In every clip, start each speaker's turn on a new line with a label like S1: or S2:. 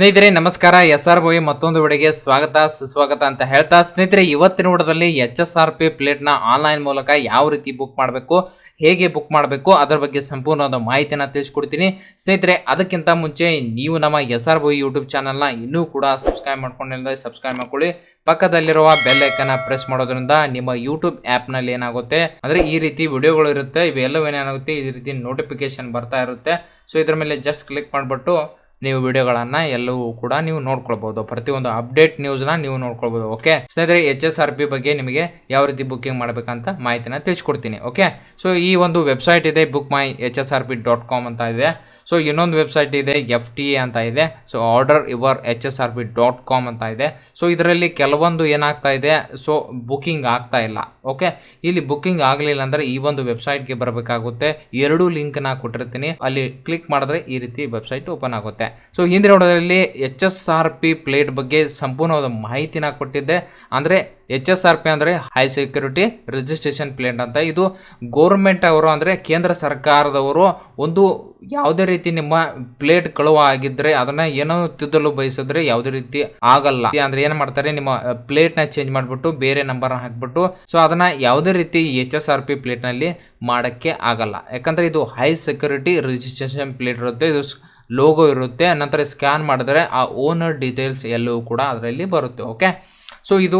S1: ಸ್ನೇಹಿತರೆ ನಮಸ್ಕಾರ. SR ಮತ್ತೊಂದು ವಿಡಿಯೋಗೆ ಸ್ವಾಗತ ಸುಸ್ವಾಗತ ಅಂತ ಹೇಳ್ತಾ ಸ್ನೇಹಿತರೆ ಇವತ್ತಿನ ವಿಡಿಯೋದಲ್ಲಿ HSRP ಪ್ಲೇಟ್ ನ ಆನ್ಲೈನ್ ಮೂಲಕ ಯಾವ ರೀತಿ ಬುಕ್ ಮಾಡಬೇಕು, ಹೇಗೆ ಬುಕ್ ಮಾಡಬೇಕು ಅದರ ಬಗ್ಗೆ ಸಂಪೂರ್ಣವಾದ ಮಾಹಿತಿಯನ್ನು ತಿಳಿಸ್ಕೊಡ್ತೀನಿ. ಸ್ನೇಹಿತರೆ ಅದಕ್ಕಿಂತ ಮುಂಚೆ ನೀವು ನಮ್ಮ SR ಯೂಟ್ಯೂಬ್ ಚಾನಲ್ನ ಇನ್ನೂ ಕೂಡ ಸಬ್ಸ್ಕ್ರೈಬ್ ಮಾಡ್ಕೊಂಡಿಲ್ಲ, ಸಬ್ಸ್ಕ್ರೈಬ್ ಮಾಡ್ಕೊಳ್ಳಿ. ಪಕ್ಕದಲ್ಲಿರುವ ಬೆಲ್ ಐಕನ್ ಪ್ರೆಸ್ ಮಾಡೋದ್ರಿಂದ ನಿಮ್ಮ ಯೂಟ್ಯೂಬ್ ಆ್ಯಪ್ನಲ್ಲಿ ಏನಾಗುತ್ತೆ ಅಂದರೆ ಈ ರೀತಿ ವಿಡಿಯೋಗಳು ಇರುತ್ತೆ, ಇವೆಲ್ಲವೂ ಏನಾಗುತ್ತೆ ಈ ರೀತಿ ನೋಟಿಫಿಕೇಶನ್ ಬರ್ತಾ ಇರುತ್ತೆ. ಸೊ ಇದ್ರ ಮೇಲೆ ಜಸ್ಟ್ ಕ್ಲಿಕ್ ಮಾಡಿಬಿಟ್ಟು ನೀವು ವಿಡಿಯೋಗಳನ್ನು ಎಲ್ಲವೂ ಕೂಡ ನೀವು ನೋಡ್ಕೊಳ್ಬಹುದು, ಪ್ರತಿಯೊಂದು ಅಪ್ಡೇಟ್ ನ್ಯೂಸ್ನ ನೀವು ನೋಡ್ಕೊಳ್ಬಹುದು. ಓಕೆ ಸ್ನೇಹಿತರೆ, HSRP ಬಗ್ಗೆ ನಿಮಗೆ ಯಾವ ರೀತಿ ಬುಕ್ಕಿಂಗ್ ಮಾಡಬೇಕಂತ ಮಾಹಿತಿನ ತಿಳಿಸ್ಕೊಡ್ತೀನಿ. ಓಕೆ, ಸೊ ಈ ಒಂದು ವೆಬ್ಸೈಟ್ ಇದೆ bookmyhsrp.com ಅಂತ ಇದೆ. ಸೊ ಇನ್ನೊಂದು ವೆಬ್ಸೈಟ್ ಇದೆ FTA ಅಂತ ಇದೆ. ಸೊ ಆರ್ಡರ್ ಯುವರ್ HSRP.com ಅಂತ ಇದೆ. ಸೊ ಇದರಲ್ಲಿ ಕೆಲವೊಂದು ಏನಾಗ್ತಾ ಇದೆ, ಸೊ ಬುಕ್ಕಿಂಗ್ ಆಗ್ತಾ ಇಲ್ಲ. ಓಕೆ, ಇಲ್ಲಿ ಬುಕ್ಕಿಂಗ್ ಆಗಲಿಲ್ಲ ಅಂದರೆ ಈ ಒಂದು ವೆಬ್ಸೈಟ್ಗೆ ಬರಬೇಕಾಗುತ್ತೆ. ಎರಡು ಲಿಂಕ್ನ ಕೊಟ್ಟಿರ್ತೀನಿ, ಅಲ್ಲಿ ಕ್ಲಿಕ್ ಮಾಡಿದ್ರೆ ಈ ರೀತಿ ವೆಬ್ಸೈಟ್ ಓಪನ್ ಆಗುತ್ತೆ. ಸೊ ಹಿಂದಿನ ವಿಡಿಯೋದಲ್ಲಿ HSRP ಪ್ಲೇಟ್ ಬಗ್ಗೆ ಸಂಪೂರ್ಣವಾದ ಮಾಹಿತಿನ ಕೊಟ್ಟಿದ್ದೆ. ಅಂದರೆ HSRP ಅಂದರೆ ಹೈ ಸೆಕ್ಯೂರಿಟಿ ರಿಜಿಸ್ಟ್ರೇಷನ್ ಪ್ಲೇಟ್ ಅಂತ. ಇದು ಗೌರ್ಮೆಂಟ್ ಅವರು ಅಂದರೆ ಕೇಂದ್ರ ಸರ್ಕಾರದವರು ಒಂದು ಯಾವುದೇ ರೀತಿ ನಿಮ್ಮ ಪ್ಲೇಟ್ ಕಳುವ ಆಗಿದ್ರೆ ಅದನ್ನ ಏನೋ ತಿದ್ದಲು ಬಯಸಿದ್ರೆ ಯಾವುದೇ ರೀತಿ ಆಗಲ್ಲ. ಅಂದ್ರೆ ಏನ್ ಮಾಡ್ತಾರೆ, ನಿಮ್ಮ ಪ್ಲೇಟ್ ನ ಚೇಂಜ್ ಮಾಡ್ಬಿಟ್ಟು ಬೇರೆ ನಂಬರ್ ಹಾಕ್ಬಿಟ್ಟು ಸೊ ಅದನ್ನ ಯಾವುದೇ ರೀತಿ HSRP ಪ್ಲೇಟ್ ನಲ್ಲಿ ಮಾಡಕ್ಕೆ ಆಗಲ್ಲ. ಯಾಕಂದ್ರೆ ಇದು ಹೈ ಸೆಕ್ಯೂರಿಟಿ ರಿಜಿಸ್ಟ್ರೇಷನ್ ಪ್ಲೇಟ್ ಇರುತ್ತೆ, ಇದು ಲೋಗೋ ಇರುತ್ತೆ, ನಂತರ ಸ್ಕ್ಯಾನ್ ಮಾಡಿದ್ರೆ ಆ ಓನರ್ ಡೀಟೇಲ್ಸ್ ಎಲ್ಲವೂ ಕೂಡ ಅದರಲ್ಲಿ ಬರುತ್ತೆ. ಓಕೆ, ಸೊ ಇದು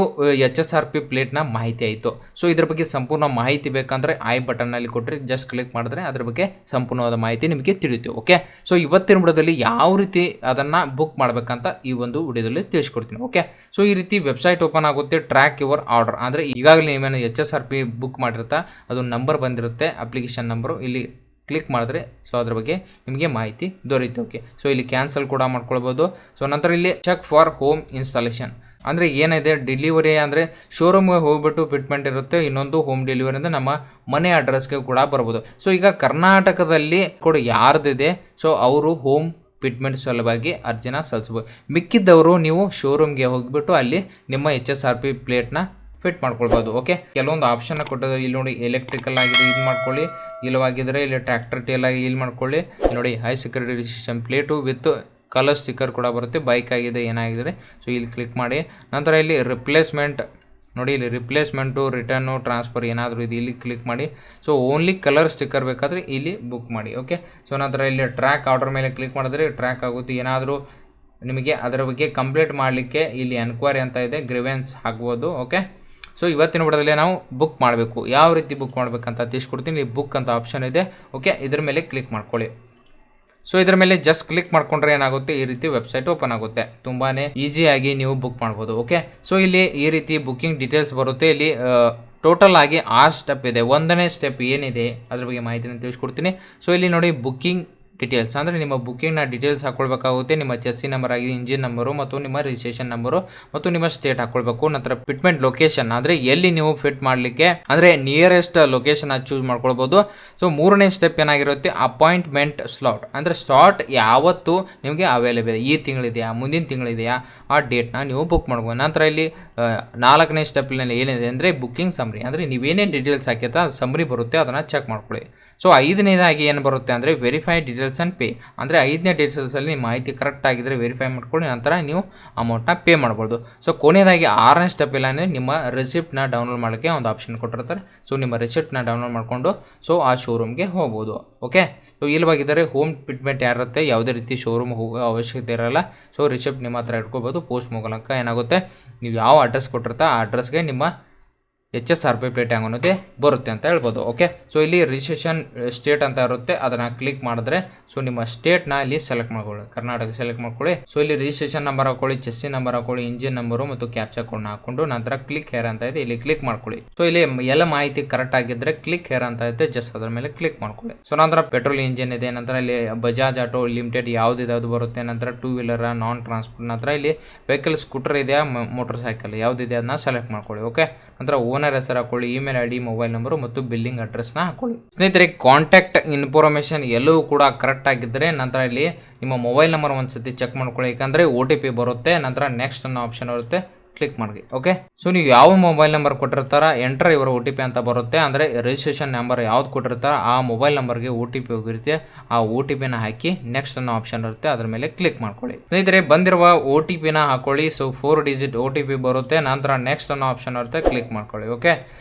S1: HSRP ಪ್ಲೇಟ್ನ ಮಾಹಿತಿ ಆಯಿತು. ಸೊ ಇದ್ರ ಬಗ್ಗೆ ಸಂಪೂರ್ಣ ಮಾಹಿತಿ ಬೇಕಂದ್ರೆ ಐ ಬಟನ್ನಲ್ಲಿ ಕೊಟ್ಟರೆ ಜಸ್ಟ್ ಕ್ಲಿಕ್ ಮಾಡಿದ್ರೆ ಅದ್ರ ಬಗ್ಗೆ ಸಂಪೂರ್ಣವಾದ ಮಾಹಿತಿ ನಿಮಗೆ ತಿಳಿಯುತ್ತೆ. ಓಕೆ, ಸೊ ಇವತ್ತಿನ ವಿಡಿಯೋದಲ್ಲಿ ಯಾವ ರೀತಿ ಅದನ್ನು ಬುಕ್ ಮಾಡಬೇಕಂತ ಈ ಒಂದು ವಿಡಿಯೋದಲ್ಲಿ ತಿಳಿಸ್ಕೊಡ್ತೀನಿ. ಓಕೆ, ಸೊ ಈ ರೀತಿ ವೆಬ್ಸೈಟ್ ಓಪನ್ ಆಗುತ್ತೆ. ಟ್ರ್ಯಾಕ್ ಯುವರ್ ಆರ್ಡರ್ ಅಂದರೆ ಈಗಾಗಲೇ ನೀವೇನು HSRP ಬುಕ್ ಮಾಡಿರ್ತಾ ಅದು ನಂಬರ್ ಬಂದಿರುತ್ತೆ, ಅಪ್ಲಿಕೇಶನ್ ನಂಬರು. ಇಲ್ಲಿ ಕ್ಲಿಕ್ ಮಾಡಿದ್ರೆ ಸೊ ಅದ್ರ ಬಗ್ಗೆ ನಿಮಗೆ ಮಾಹಿತಿ ದೊರೆಯುತ್ತೆ. ಓಕೆ, ಸೊ ಇಲ್ಲಿ ಕ್ಯಾನ್ಸಲ್ ಕೂಡ ಮಾಡ್ಕೊಳ್ಬೋದು. ಸೊ ನಂತರ ಇಲ್ಲಿ ಚೆಕ್ ಫಾರ್ ಹೋಮ್ ಇನ್ಸ್ಟಾಲೇಷನ್ ಅಂದರೆ ಏನಿದೆ, ಡೆಲಿವರಿ ಅಂದರೆ ಶೋರೂಮ್ಗೆ ಹೋಗ್ಬಿಟ್ಟು ಫಿಟ್ಮೆಂಟ್ ಇರುತ್ತೆ, ಇನ್ನೊಂದು ಹೋಮ್ ಡೆಲಿವರಿ ಅಂದರೆ ನಮ್ಮ ಮನೆ ಅಡ್ರೆಸ್ಗೆ ಕೂಡ ಬರ್ಬೋದು. ಸೊ ಈಗ ಕರ್ನಾಟಕದಲ್ಲಿ ಕೂಡ ಯಾರ್ದಿದೆ ಸೊ ಅವರು ಹೋಮ್ ಫಿಟ್ಮೆಂಟ್ ಸಲುವಾಗಿ ಅರ್ಜಿನ ಸಲ್ಲಿಸ್ಬೋದು. ಮಿಕ್ಕಿದ್ದವರು ನೀವು ಶೋರೂಮ್ಗೆ ಹೋಗಿಬಿಟ್ಟು ಅಲ್ಲಿ ನಿಮ್ಮ HSRP ಪ್ಲೇಟ್ನ ಫಿಟ್ ಮಾಡ್ಕೊಳ್ಬೋದು. ಓಕೆ, ಕೆಲವೊಂದು ಆಪ್ಷನ್ ಕೊಟ್ಟದ್ದು ಇಲ್ಲಿ ನೋಡಿ, ಎಲೆಕ್ಟ್ರಿಕಲ್ ಆಗಿದೆ ಇದು ಮಾಡ್ಕೊಳ್ಳಿ, ಇಲ್ಲವಾಗಿದ್ದರೆ ಇಲ್ಲಿ ಟ್ರ್ಯಾಕ್ಟರ್ ಟೇಲ್ ಆಗಿ ಇಲ್ಲಿ ಮಾಡ್ಕೊಳ್ಳಿ. ಇಲ್ಲಿ ನೋಡಿ high security registration plate with colour sticker ಕೂಡ ಬರುತ್ತೆ. ಬೈಕ್ ಆಗಿದೆ ಏನಾಗಿದ್ರೆ ಸೊ ಇಲ್ಲಿ ಕ್ಲಿಕ್ ಮಾಡಿ. ನಂತರ ಇಲ್ಲಿ ರಿಪ್ಲೇಸ್ಮೆಂಟ್ ನೋಡಿ, ಇಲ್ಲಿ ರಿಪ್ಲೇಸ್ಮೆಂಟು ರಿಟರ್ನು ಟ್ರಾನ್ಸ್ಫರ್ ಏನಾದರೂ ಇದು ಇಲ್ಲಿ ಕ್ಲಿಕ್ ಮಾಡಿ. ಸೊ ಓನ್ಲಿ ಕಲರ್ ಸ್ಟಿಕ್ಕರ್ ಬೇಕಾದರೆ ಇಲ್ಲಿ ಬುಕ್ ಮಾಡಿ. ಓಕೆ, ಸೊ ನಂತರ ಇಲ್ಲಿ ಟ್ರ್ಯಾಕ್ ಆರ್ಡರ್ ಮೇಲೆ ಕ್ಲಿಕ್ ಮಾಡಿದ್ರೆ ಟ್ರ್ಯಾಕ್ ಆಗುತ್ತೆ. ಏನಾದರೂ ನಿಮಗೆ ಅದರ ಬಗ್ಗೆ ಕಂಪ್ಲೇಂಟ್ ಮಾಡಲಿಕ್ಕೆ ಇಲ್ಲಿ ಎನ್ಕ್ವೈರಿ ಅಂತ ಇದೆ, ಗ್ರಿವೆನ್ಸ್ ಆಗ್ಬೋದು. ಓಕೆ, ಸೊ ಇವತ್ತಿನ ವಿಡಿಯೋದಲ್ಲಿ ನಾವು ಬುಕ್ ಮಾಡಬೇಕು, ಯಾವ ರೀತಿ ಬುಕ್ ಮಾಡಬೇಕಂತ ತಿಳಿಸ್ಕೊಡ್ತೀನಿ. ಇಲ್ಲಿ ಬುಕ್ ಅಂತ ಆಪ್ಷನ್ ಇದೆ. ಓಕೆ, ಇದ್ರ ಮೇಲೆ ಕ್ಲಿಕ್ ಮಾಡ್ಕೊಳ್ಳಿ. ಸೊ ಇದ್ರ ಮೇಲೆ ಜಸ್ಟ್ ಕ್ಲಿಕ್ ಮಾಡ್ಕೊಂಡ್ರೆ ಏನಾಗುತ್ತೆ, ಈ ರೀತಿ ವೆಬ್ಸೈಟ್ ಓಪನ್ ಆಗುತ್ತೆ. ತುಂಬಾ ಈಸಿಯಾಗಿ ನೀವು ಬುಕ್ ಮಾಡ್ಬೋದು. ಓಕೆ, ಸೊ ಇಲ್ಲಿ ಈ ರೀತಿ ಬುಕ್ಕಿಂಗ್ ಡೀಟೇಲ್ಸ್ ಬರುತ್ತೆ. ಇಲ್ಲಿ ಟೋಟಲ್ ಆಗಿ 6 ಸ್ಟೆಪ್ ಇದೆ. 1ನೇ ಸ್ಟೆಪ್ ಏನಿದೆ ಅದ್ರ ಬಗ್ಗೆ ಮಾಹಿತಿನ ತಿಳಿಸ್ಕೊಡ್ತೀನಿ. ಸೊ ಇಲ್ಲಿ ನೋಡಿ, ಬುಕ್ಕಿಂಗ್ ಡೀಟೇಲ್ಸ್ ಅಂದರೆ ನಿಮ್ಮ ಬುಕ್ಕಿಂಗ್ನ ಡೀಟೇಲ್ಸ್ ಹಾಕ್ಕೊಳ್ಬೇಕಾಗುತ್ತೆ. ನಿಮ್ಮ ಚೆಸ್ಸಿ ನಂಬರ್ ಆಗಿ ಇಂಜಿನ್ ನಂಬರು ಮತ್ತು ನಿಮ್ಮ ರಿಜಿಸ್ಟ್ರೇಷನ್ ನಂಬರು ಮತ್ತು ನಿಮ್ಮ ಸ್ಟೇಟ್ ಹಾಕ್ಕೊಳ್ಬೇಕು. ನಂತರ ಫಿಟ್ಮೆಂಟ್ ಲೊಕೇಶನ್ ಅಂದರೆ ಎಲ್ಲಿ ನೀವು ಫಿಟ್ ಮಾಡಲಿಕ್ಕೆ ಅಂದರೆ ನಿಯರೆಸ್ಟ್ ಲೊಕೇಶನ್ ಚೂಸ್ ಮಾಡ್ಕೊಳ್ಬೋದು. ಸೊ 3ನೇ ಸ್ಟೆಪ್ ಏನಾಗಿರುತ್ತೆ, ಅಪಾಯಿಂಟ್ಮೆಂಟ್ ಸ್ಲಾಟ್ ಅಂದರೆ ಸ್ಲಾಟ್ ಯಾವತ್ತು ನಿಮಗೆ ಅವೈಲೇಬಲ್ ಇದೆ, ಈ ತಿಂಗಳಿದೆಯಾ ಮುಂದಿನ ತಿಂಗಳಿದೆಯಾ ಆ ಡೇಟ್ನ ನೀವು ಬುಕ್ ಮಾಡ್ಬೋದು. ನಂತರ ಇಲ್ಲಿ 4ನೇ ಸ್ಟೆಪ್ನಲ್ಲಿ ಏನಿದೆ ಅಂದರೆ ಬುಕ್ಕಿಂಗ್ ಸಮ್ರಿ ಅಂದರೆ ನೀವೇನೇನು ಡೀಟೇಲ್ಸ್ ಹಾಕಿರ್ತಾ ಅದು ಸಮ್ರಿ ಬರುತ್ತೆ, ಅದನ್ನು ಚೆಕ್ ಮಾಡ್ಕೊಳ್ಳಿ. ಸೊ 5ನೇದಾಗಿ ಏನು ಬರುತ್ತೆ ಅಂದರೆ ವೆರಿಫೈ ಡೀಟೇಲ್ಸ್ ಆ್ಯಂಡ್ ಪೇ ಅಂದರೆ 5ನೇ ಡೀಟೇಲ್ಸಲ್ಲಿ ನಿಮ್ಮ ಮಾಹಿತಿ ಕರೆಕ್ಟ್ ಆಗಿದ್ದರೆ ವೆರಿಫೈ ಮಾಡ್ಕೊಳ್ಳಿ, ನಂತರ ನೀವು ಅಮೌಂಟ್ನ ಪೇ ಮಾಡ್ಬೋದು. ಸೊ ಕೊನೆಯದಾಗಿ 6ನೇ ಸ್ಟೆಪ್ ಇಲ್ಲ ಅಂದರೆ ನಿಮ್ಮ ರಿಸಿಪ್ಟ್ನ ಡೌನ್ಲೋಡ್ ಮಾಡೋಕ್ಕೆ ಒಂದು ಆಪ್ಷನ್ ಕೊಟ್ಟಿರ್ತಾರೆ. ಸೊ ನಿಮ್ಮ ರಿಸಿಪ್ಟ್ನ ಡೌನ್ಲೋಡ್ ಮಾಡಿಕೊಂಡು ಸೊ ಆ ಶೋರೂಮ್ಗೆ ಹೋಗ್ಬೋದು. ಓಕೆ, ಸೊ ಇಲ್ಲವಾಗಿದ್ದರೆ ಹೋಮ್ ಫಿಟ್ಮೆಂಟ್ ಯಾರಿರುತ್ತೆ, ಯಾವುದೇ ರೀತಿ ಶೋರೂಮ್ ಹೋಗೋ ಅವಶ್ಯಕತೆ ಇರೋಲ್ಲ. ಸೊ ರಿಸಿಪ್ಟ್ ನಿಮ್ಮ ಹತ್ರ ಇಟ್ಕೋಬೋದು. ಪೋಸ್ಟ್ ಮೂಲಕ ಏನಾಗುತ್ತೆ, ನೀವು ಯಾವ ಅಡ್ರೆಸ್ ಕೊಟ್ಟಿರ್ತಾ ಆ ಅಡ್ರೆಸ್ಗೆ ನಿಮ್ಮ HSRP ಪ್ಲೇಟ್ ಅನ್ನೋದೇ ಬರುತ್ತೆ ಅಂತ ಹೇಳ್ಬೋದು. ಓಕೆ, ಸೊ ಇಲ್ಲಿ ರಿಜಿಸ್ಟ್ರೇಷನ್ ಸ್ಟೇಟ್ ಅಂತ ಇರುತ್ತೆ, ಅದನ್ನು ಕ್ಲಿಕ್ ಮಾಡಿದ್ರೆ ಸೊ ನಿಮ್ಮ ಸ್ಟೇಟ್ನ ಇಲ್ಲಿ ಸೆಲೆಕ್ಟ್ ಮಾಡ್ಕೊಳ್ಳಿ, ಕರ್ನಾಟಕ ಸೆಲೆಕ್ಟ್ ಮಾಡ್ಕೊಳ್ಳಿ. ಸೊ ಇಲ್ಲಿ ರಿಜಿಸ್ಟ್ರೇಷನ್ ನಂಬರ್ ಹಾಕೊಳ್ಳಿ, ಚೆಸ್ಸಿ ನಂಬರ್ ಹಾಕೊಳ್ಳಿ, ಇಂಜಿನ್ ನಂಬರು ಮತ್ತು ಕ್ಯಾಪ್ಚಾ ಕೋಡ್ನ ಹಾಕೊಂಡು ನಂತರ ಕ್ಲಿಕ್ ಹೇರ್ ಅಂತ ಇದೆ, ಇಲ್ಲಿ ಕ್ಲಿಕ್ ಮಾಡ್ಕೊಳ್ಳಿ. ಸೊ ಇಲ್ಲಿ ಎಲ್ಲ ಮಾಹಿತಿ ಕರೆಕ್ಟ್ ಆಗಿದ್ದರೆ ಕ್ಲಿಕ್ ಹೇರ್ ಅಂತ ಇದೆ, ಜಸ್ಟ್ ಅದರ ಮೇಲೆ ಕ್ಲಿಕ್ ಮಾಡ್ಕೊಳ್ಳಿ. ಸೊ ನಂತರ ಪೆಟ್ರೋಲ್ ಇಂಜಿನ್ ಇದೆ, ನಂತರ ಇಲ್ಲಿ ಬಜಾಜ್ ಆಟೋ ಲಿಮಿಟೆಡ್ ಯಾವುದಿದೆ ಅದು ಬರುತ್ತೆ, ನಂತರ 2 ವೀಲರ್ ನಾನ್ ಟ್ರಾನ್ಸ್ಪೋರ್ಟ್, ನಂತರ ಇಲ್ಲಿ ವೆಹಿಕಲ್ ಸ್ಕೂಟರ್ ಇದೆಯಾ ಮೋಟರ್ ಸೈಕಲ್ ಯಾವುದಿದೆ ಅದನ್ನ ಸೆಲೆಕ್ಟ್ ಮಾಡ್ಕೊಳ್ಳಿ. ಓಕೆ, ನಂತರ ಓನರ್ ಹೆಸರು ಹಾಕೊಳ್ಳಿ, ಇಮೇಲ್ ID, ಮೊಬೈಲ್ ನಂಬರು ಮತ್ತು ಬಿಲ್ಲಿಂಗ್ ಅಡ್ರೆಸ್ನ ಹಾಕೊಳ್ಳಿ. ಸ್ನೇಹಿತರೆ, ಕಾಂಟ್ಯಾಕ್ಟ್ ಇನ್ಫಾರ್ಮೇಷನ್ ಎಲ್ಲವೂ ಕೂಡ ಕರೆಕ್ಟ್ ಆಗಿದ್ದರೆ ನಂತರ ಇಲ್ಲಿ ನಿಮ್ಮ ಮೊಬೈಲ್ ನಂಬರ್ ಒಂದು ಸತಿ ಚೆಕ್ ಮಾಡ್ಕೊಳ್ಳಿ, ಯಾಕಂದರೆ OTP ಬರುತ್ತೆ. ನಂತರ ನೆಕ್ಸ್ಟ್ ಅನ್ನೋ ಆಪ್ಷನ್ ಇರುತ್ತೆ, ಕ್ಲಿಕ್ ಮಾಡಿ. ಓಕೆ, ಸೊ ನೀವು ಯಾವ ಮೊಬೈಲ್ ನಂಬರ್ ಕೊಟ್ಟಿರ್ತಾರ ಎಂಟರ್ ಇವರ OTP ಅಂತ ಬರುತ್ತೆ. ಅಂದರೆ ರಿಜಿಸ್ಟ್ರೇಷನ್ ನಂಬರ್ ಯಾವ್ದು ಕೊಟ್ಟಿರ್ತಾರ ಆ ಮೊಬೈಲ್ ನಂಬರ್ಗೆ OTP ಹೋಗಿರುತ್ತೆ. ಆ OTPನ ಹಾಕಿ ನೆಕ್ಸ್ಟ್ ಅನ್ನೋ ಆಪ್ಷನ್ ಇರುತ್ತೆ, ಅದ್ರ ಮೇಲೆ ಕ್ಲಿಕ್ ಮಾಡ್ಕೊಳ್ಳಿ. ಸ್ನೇಹಿತರೆ, ಬಂದಿರುವ OTPನ ಹಾಕೊಳ್ಳಿ. ಸೊ 4 ಡಿಜಿಟ್ OTP ಬರುತ್ತೆ. ನಂತರ ನೆಕ್ಸ್ಟ್ ಅನ್ನೋ ಆಪ್ಷನ್ ಇರುತ್ತೆ, ಕ್ಲಿಕ್ ಮಾಡ್ಕೊಳ್ಳಿ. ಓಕೆ,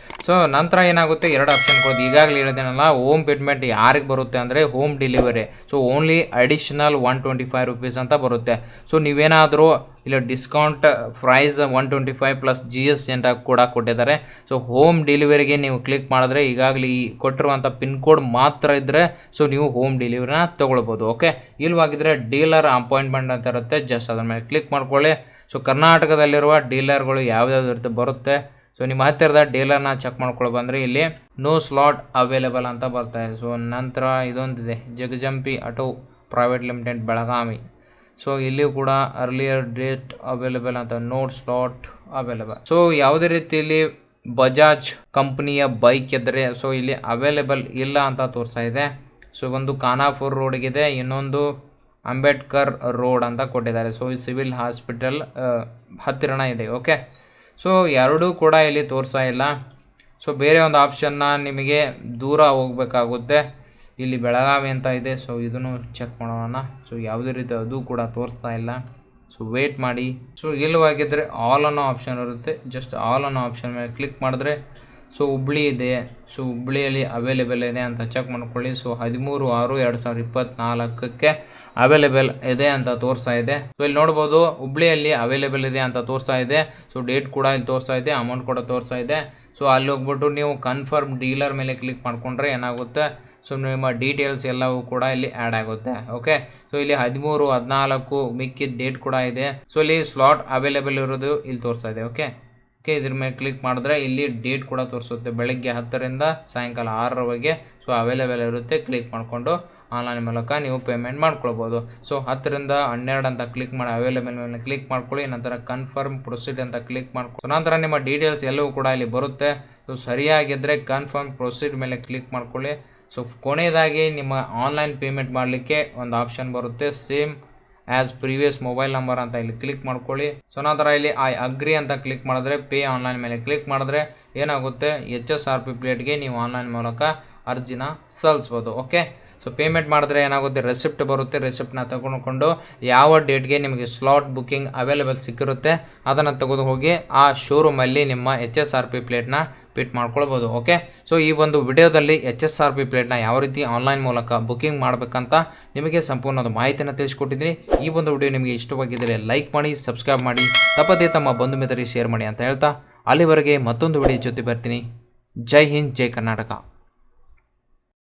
S1: ಸೊ ನಂತರ ಏನಾಗುತ್ತೆ, 2 ಆಪ್ಷನ್ ಕೊಡೋದು. ಈಗಾಗಲೇ ಹೇಳಿದೇನಲ್ಲ, ಹೋಮ್ ಪೇಮೆಂಟ್ ಯಾರಿಗೆ ಬರುತ್ತೆ ಅಂದರೆ home delivery. So only additional 125 rupees ಅಂತ ಬರುತ್ತೆ. ಸೊ ನೀವೇನಾದರೂ ಇಲ್ಲ ಡಿಸ್ಕೌಂಟ್ ಪ್ರೈಸ್ 125 ಪ್ಲಸ್ GST ಅಂತ ಕೂಡ ಕೊಟ್ಟಿದ್ದಾರೆ. ಸೊ ಹೋಮ್ ಡೆಲಿವರಿಗೆ ನೀವು ಕ್ಲಿಕ್ ಮಾಡಿದ್ರೆ ಈಗಾಗಲೇ ಈ ಕೊಟ್ಟಿರುವಂಥ ಪಿನ್ ಕೋಡ್ ಮಾತ್ರ ಇದ್ದರೆ ಸೊ ನೀವು ಹೋಮ್ ಡೆಲಿವರಿನ ತೊಗೊಳ್ಬೋದು. ಓಕೆ, ಇಲ್ವಾಗಿದ್ರೆ ಡೀಲರ್ ಅಪಾಯಿಂಟ್ಮೆಂಟ್ ಅಂತ ಇರುತ್ತೆ, ಜಸ್ಟ್ ಅದ್ರ ಮೇಲೆ ಕ್ಲಿಕ್ ಮಾಡ್ಕೊಳ್ಳಿ. ಸೊ ಕರ್ನಾಟಕದಲ್ಲಿರುವ ಡೀಲರ್ಗಳು ಯಾವ್ದಾವ್ದು ಇರುತ್ತೆ ಬರುತ್ತೆ. ಸೊ ನಿಮ್ಮ ಹತ್ತಿರದ ಡೀಲರ್ನ ಚೆಕ್ ಮಾಡ್ಕೊಳ್ಳಿ ಬಂದರೆ ಇಲ್ಲಿ ನೋ ಸ್ಲಾಟ್ ಅವೈಲೇಬಲ್ ಅಂತ ಬರ್ತಾಯಿದೆ. ಸೊ ನಂತರ ಇದೊಂದಿದೆ, Jagajampi auto private limited Belagavi. So ಇಲ್ಲಿ ಕೂಡ ಅರ್ಲಿಯರ್ ಡೇಟ್ ಅವೈಲೇಬಲ್ ಅಂತ, ನೋಟ್ ಸ್ಲಾಟ್ ಅವೈಲೇಬಲ್. ಸೊ ಯಾವುದೇ ರೀತಿಯಲ್ಲಿ ಬಜಾಜ್ ಕಂಪ್ನಿಯ ಬೈಕ್ ಇದ್ದರೆ ಸೊ ಇಲ್ಲಿ ಅವೈಲೇಬಲ್ ಇಲ್ಲ ಅಂತ ತೋರಿಸ್ತಾ ಇದೆ. ಸೊ ಒಂದು ಖಾನಾಪುರ್ ರೋಡ್ಗಿದೆ, ಇನ್ನೊಂದು ಅಂಬೇಡ್ಕರ್ ರೋಡ್ ಅಂತ ಕೊಟ್ಟಿದ್ದಾರೆ. ಸೊ ಸಿವಿಲ್ ಹಾಸ್ಪಿಟಲ್ ಹತ್ತಿರನ ಇದೆ. ಓಕೆ, ಸೊ ಎರಡೂ ಕೂಡ ಇಲ್ಲಿ ತೋರಿಸ್ತಾ ಇಲ್ಲ. ಸೊ ಬೇರೆ ಒಂದು ಆಪ್ಷನ್ನ ನಿಮಗೆ ದೂರ ಹೋಗಬೇಕಾಗುತ್ತೆ. ಇಲ್ಲಿ ಬೆಳಗಾವಿ ಅಂತ ಇದೆ. ಸೊ ಇದನ್ನು ಚೆಕ್ ಮಾಡೋಣ. ಸೊ ಯಾವುದೇ ರೀತಿ ಅದು ಕೂಡ ತೋರಿಸ್ತಾ ಇಲ್ಲ. ಸೊ ವೇಟ್ ಮಾಡಿ. ಸೊ ಇಲ್ಲವಾಗಿದ್ದರೆ ಆಲ್ ಅನ್ನೋ ಆಪ್ಷನ್ ಇರುತ್ತೆ, ಜಸ್ಟ್ ಆಲ್ ಅನ್ನೋ ಆಪ್ಷನ್ ಮೇಲೆ ಕ್ಲಿಕ್ ಮಾಡಿದ್ರೆ ಸೊ ಹುಬ್ಳಿ ಇದೆ. ಸೊ ಹುಬ್ಳಿಯಲ್ಲಿ ಅವೈಲೇಬಲ್ ಇದೆ ಅಂತ ಚೆಕ್ ಮಾಡ್ಕೊಳ್ಳಿ. ಸೊ 13/6/2024 ಅವೈಲೇಬಲ್ ಇದೆ ಅಂತ ತೋರಿಸ್ತಾ ಇದೆ. ಸೊ ಇಲ್ಲಿ ನೋಡ್ಬೋದು ಹುಬ್ಳಿಯಲ್ಲಿ ಅವೈಲೇಬಲ್ ಇದೆ ಅಂತ ತೋರಿಸ್ತಾ ಇದೆ. ಸೊ ಡೇಟ್ ಕೂಡ ಇಲ್ಲಿ ತೋರಿಸ್ತಾ ಇದೆ, ಅಮೌಂಟ್ ಕೂಡ ತೋರಿಸ್ತಾ ಇದೆ. ಸೊ ಅಲ್ಲಿ ಹೋಗ್ಬಿಟ್ಟು ನೀವು ಕನ್ಫರ್ಮ್ ಡೀಲರ್ ಮೇಲೆ ಕ್ಲಿಕ್ ಮಾಡ್ಕೊಂಡ್ರೆ ಏನಾಗುತ್ತೆ, ಸೊ ನಿಮ್ಮ ಡೀಟೇಲ್ಸ್ ಎಲ್ಲವೂ ಕೂಡ ಇಲ್ಲಿ ಆ್ಯಡ್ ಆಗುತ್ತೆ. ಓಕೆ, ಸೊ ಇಲ್ಲಿ 13/14 ಮಿಕ್ಕಿದ ಡೇಟ್ ಕೂಡ ಇದೆ. ಸೊ ಇಲ್ಲಿ ಸ್ಲಾಟ್ ಅವೈಲೇಬಲ್ ಇರೋದು ಇಲ್ಲಿ ತೋರಿಸ್ತಾ ಇದೆ. ಓಕೆ, ಇದ್ರ ಮೇಲೆ ಕ್ಲಿಕ್ ಮಾಡಿದ್ರೆ ಇಲ್ಲಿ ಡೇಟ್ ಕೂಡ ತೋರಿಸುತ್ತೆ, ಬೆಳಗ್ಗೆ 10ರಿಂದ ಸಾಯಂಕಾಲ 6ರವರೆಗೆ ಸೊ ಅವೈಲೇಬಲ್ ಇರುತ್ತೆ. ಕ್ಲಿಕ್ ಮಾಡಿಕೊಂಡು ಆನ್ಲೈನ್ ಮೂಲಕ ನೀವು ಪೇಮೆಂಟ್ ಮಾಡ್ಕೊಳ್ಬೋದು. ಸೊ 10ರಿಂದ 12 ಅಂತ ಕ್ಲಿಕ್ ಮಾಡಿ ಅವೈಲೇಬಲ್ ಮೇಲೆ ಕ್ಲಿಕ್ ಮಾಡ್ಕೊಳ್ಳಿ. ನಂತರ ಕನ್ಫರ್ಮ್ ಪ್ರೊಸೀಡ್ ಅಂತ ಕ್ಲಿಕ್ ಮಾಡ್ಕೊಳ್ಳಿ. ನಂತರ ನಿಮ್ಮ ಡೀಟೇಲ್ಸ್ ಎಲ್ಲವೂ ಕೂಡ ಇಲ್ಲಿ ಬರುತ್ತೆ. ಸೊ ಸರಿಯಾಗಿದ್ದರೆ ಕನ್ಫರ್ಮ್ ಪ್ರೊಸೀಡ್ ಮೇಲೆ ಕ್ಲಿಕ್ ಮಾಡ್ಕೊಳ್ಳಿ. ಸೊ ಕೊನೆಯದಾಗಿ ನಿಮ್ಮ ಆನ್ಲೈನ್ ಪೇಮೆಂಟ್ ಮಾಡಲಿಕ್ಕೆ ಒಂದು ಆಪ್ಷನ್ ಬರುತ್ತೆ, same as previous mobile number ಅಂತ ಇಲ್ಲಿ ಕ್ಲಿಕ್ ಮಾಡ್ಕೊಳ್ಳಿ. ಸೊ ನಂತರ ಇಲ್ಲಿ ಐ ಅಗ್ರಿ ಅಂತ ಕ್ಲಿಕ್ ಮಾಡಿದ್ರೆ ಪೇ ಆನ್ಲೈನ್ ಮೇಲೆ ಕ್ಲಿಕ್ ಮಾಡಿದ್ರೆ ಏನಾಗುತ್ತೆ, HSRP ಪ್ಲೇಟ್ಗೆ ನೀವು ಆನ್ಲೈನ್ ಮೂಲಕ ಅರ್ಜಿನ ಸಲ್ಲಿಸ್ಬೋದು. ಓಕೆ, ಸೊ ಪೇಮೆಂಟ್ ಮಾಡಿದ್ರೆ ಏನಾಗುತ್ತೆ, ರೆಸಿಪ್ಟ್ ಬರುತ್ತೆ. ರೆಸಿಪ್ಟನ್ನ ತೆಗೆದುಕೊಂಡು ಯಾವ ಡೇಟ್ಗೆ ನಿಮಗೆ ಸ್ಲಾಟ್ ಬುಕ್ಕಿಂಗ್ ಅವೈಲೇಬಲ್ ಸಿಕ್ಕಿರುತ್ತೆ ಅದನ್ನು ತೆಗೆದು ಹೋಗಿ ಆ ಶೋರೂಮಲ್ಲಿ ನಿಮ್ಮ HSRP ಪ್ಲೇಟ್ನ ಪಿಟ್ ಮಾಡ್ಕೊಳ್ಬೋದು. ಓಕೆ, ಸೊ ಈ ಒಂದು ವಿಡಿಯೋದಲ್ಲಿ HSRP ಪ್ಲೇಟ್ನ ಯಾವ ರೀತಿ ಆನ್ಲೈನ್ ಮೂಲಕ ಬುಕ್ಕಿಂಗ್ ಮಾಡಬೇಕಂತ ನಿಮಗೆ ಸಂಪೂರ್ಣವಾದ ಮಾಹಿತಿಯನ್ನು ತಿಳಿಸ್ಕೊಟ್ಟಿದ್ದೀನಿ. ಈ ಒಂದು ವಿಡಿಯೋ ನಿಮಗೆ ಇಷ್ಟವಾಗಿದ್ದರೆ ಲೈಕ್ ಮಾಡಿ, ಸಬ್ಸ್ಕ್ರೈಬ್ ಮಾಡಿ, ತಪ್ಪದೇ ತಮ್ಮ ಬಂಧು ಮಿತ್ರರಿಗೆ ಶೇರ್ ಮಾಡಿ ಅಂತ ಹೇಳ್ತಾ ಅಲ್ಲಿವರೆಗೆ ಮತ್ತೊಂದು ವಿಡಿಯೋ ಜೊತೆ ಬರ್ತೀನಿ. ಜೈ ಹಿಂದ್, ಜೈ ಕರ್ನಾಟಕ.